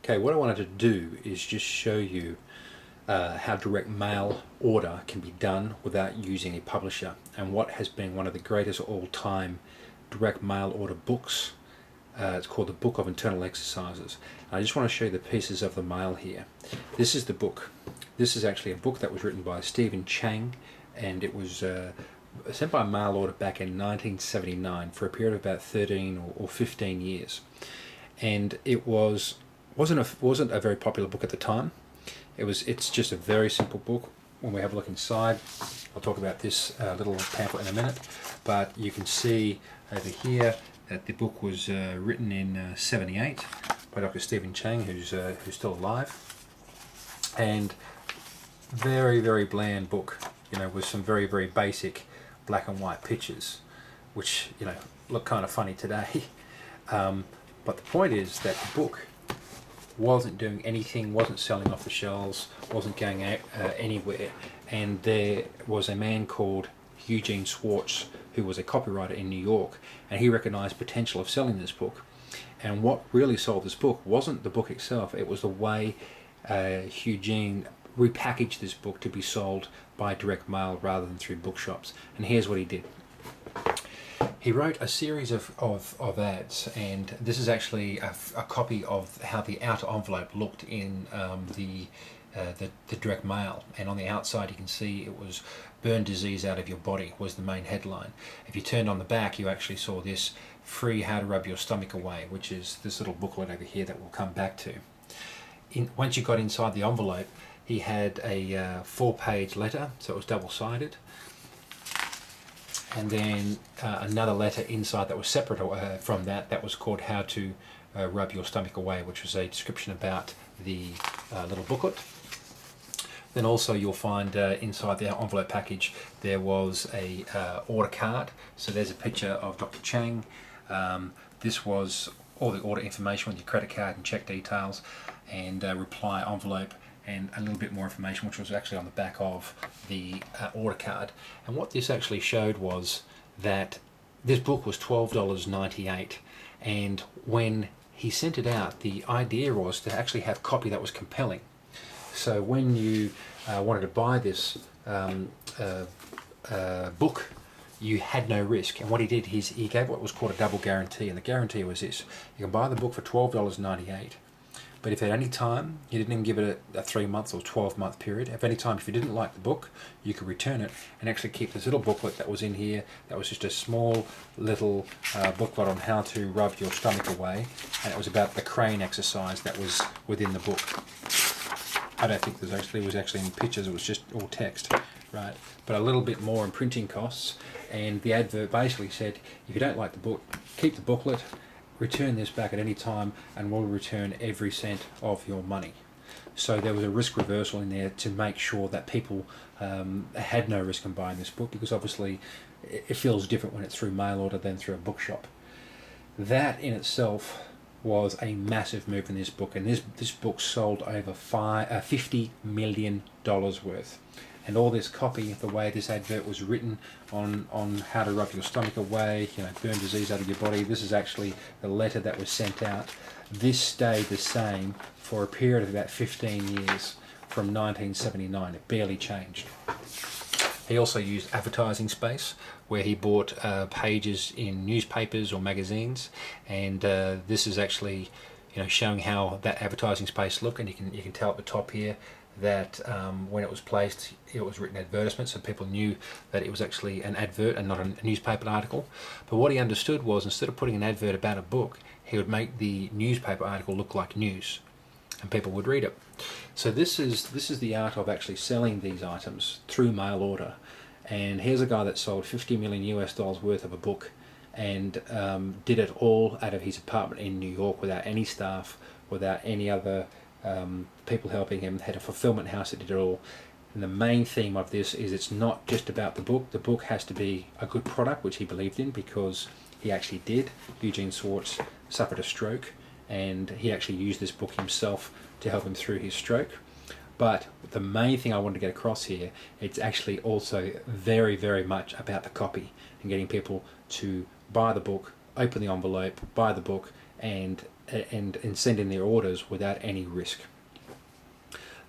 Okay, what I wanted to do is just show you how direct mail order can be done without using a publisher, and what has been one of the greatest all-time direct mail order books. It's called the Book of Internal Exercises. I just want to show you the pieces of the mail here. This is the book. This is actually a book that was written by Stephen Chang, and it was sent by mail order back in 1979 for a period of about 13 or 15 years. And it wasn't a very popular book at the time. It's just a very simple book. When we have a look inside, I'll talk about this little pamphlet in a minute, but you can see over here that the book was written in 78 by Dr. Stephen Chang, who's still alive, and very, very bland book, with some very, very basic black and white pictures, which look kind of funny today. But the point is that the book wasn't doing anything, wasn't selling off the shelves, wasn't going out anywhere, and there was a man called Eugene Schwartz, who was a copywriter in New York, and he recognized potential of selling this book. And what really sold this book wasn't the book itself, it was the way Eugene repackaged this book to be sold by direct mail rather than through bookshops. And here's what he did. He wrote a series of ads, and this is actually a copy of how the outer envelope looked in the direct mail. And on the outside you can see it was "Burn Disease Out of Your Body" was the main headline. If you turned on the back, you actually saw this "Free How to Rub Your Stomach Away," which is this little booklet over here that we'll come back to. Once you got inside the envelope, he had a 4-page letter, so it was double-sided, and then another letter inside that was separate from that was called "How to Rub Your Stomach Away," which was a description about the little booklet. Then also you'll find inside the envelope package there was a order card. So there's a picture of Dr. Chang. This was all the order information with your credit card and check details, and reply envelope, and a little bit more information, which was actually on the back of the order card. And what this actually showed was that this book was $12.98, and when he sent it out, the idea was to actually have copy that was compelling. So when you wanted to buy this book, you had no risk. And what he did is he gave what was called a double guarantee, and the guarantee was this: you can buy the book for $12.98, but if at any time, you didn't even give it a 3-month or 12-month period, if any time if you didn't like the book, you could return it and actually keep this little booklet that was in here, that was just a small little booklet on how to rub your stomach away, and it was about the crane exercise that was within the book. I don't think it was actually in pictures, it was just all text, right? But a little bit more in printing costs, and the advert basically said, if you don't like the book, keep the booklet, return this back at any time, and we'll return every cent of your money. So there was a risk reversal in there to make sure that people had no risk in buying this book, because obviously it feels different when it's through mail order than through a bookshop. That in itself was a massive move in this book, and this book sold over $50 million worth. And all this copy, the way this advert was written on how to rub your stomach away, burn disease out of your body, this is actually the letter that was sent out. This stayed the same for a period of about 15 years, from 1979. It barely changed. He also used advertising space, where he bought pages in newspapers or magazines, and this is actually showing how that advertising space looked. And you can tell at the top here that when it was placed, it was written advertisement, so people knew that it was actually an advert and not a newspaper article. But what he understood was, instead of putting an advert about a book, he would make the newspaper article look like news, and people would read it. So this is the art of actually selling these items through mail order. And here's a guy that sold $50 million US worth of a book, and did it all out of his apartment in New York without any staff, without any other people helping him. Had a fulfillment house that did it all. And the main theme of this is it's not just about the book. The book has to be a good product, which he believed in, because he actually did. Eugene Schwartz suffered a stroke, and he actually used this book himself to help him through his stroke. But the main thing I wanted to get across here, it's actually also very, very much about the copy, and getting people to buy the book, open the envelope, buy the book, and and send in their orders without any risk.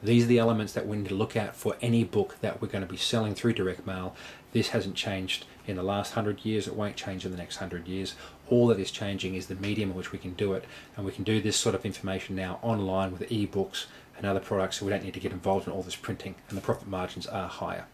These are the elements that we need to look at for any book that we're going to be selling through direct mail. This hasn't changed in the last 100 years. It won't change in the next 100 years. All that is changing is the medium in which we can do it, and we can do this sort of information now online with ebooks and other products, so we don't need to get involved in all this printing, and the profit margins are higher.